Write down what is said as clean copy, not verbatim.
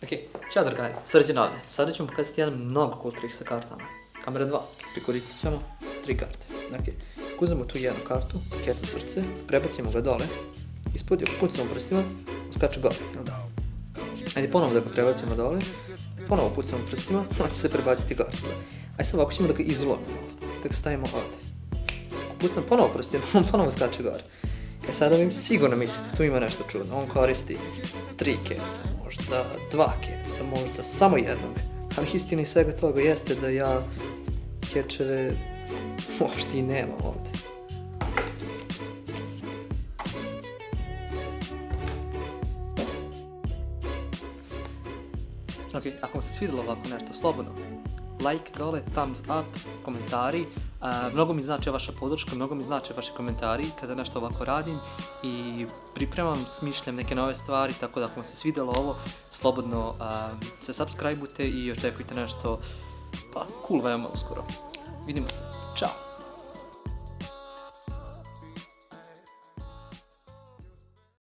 Ok, ćao drugari, Srđan ovdje. Sada ću vam pokazati jedan mnogo cool trik sa kartama. Kamera 2, prikoristit samo 3 karte. Ok, ako uzmemo tu jednu kartu, keca srce, prebacimo ga dole, ispod je pucamo prstima, skače gore, jel da? Ajde ponovo da ga prebacimo dole, ponovo pucamo prstima, on će se prebaciti gore. Ajde sad ovako ćemo da ga izlovimo, da ga stavimo ovdje. Ako pucam ponovo prstima, on ponovo skače gore. E sada vi sigurno mislite, tu ima nešto čudno, on koristi 3 keca, možda 2 keca, možda samo jednog, ali istina i svega toga jeste da ja kečeve uopšte i nemam ovdje. Ok, ako vam se svidjelo ovako nešto, slobodno, like dole, thumbs up, komentari, mnogo mi znači vaša podrška, mnogo mi znači vaši komentari kada nešto ovako radim i pripremam, smišljam neke nove stvari, tako da ako vam se svidjelo ovo, slobodno se subscribe-ujte i očekujte nešto cool veoma uskoro. Vidimo se, čao!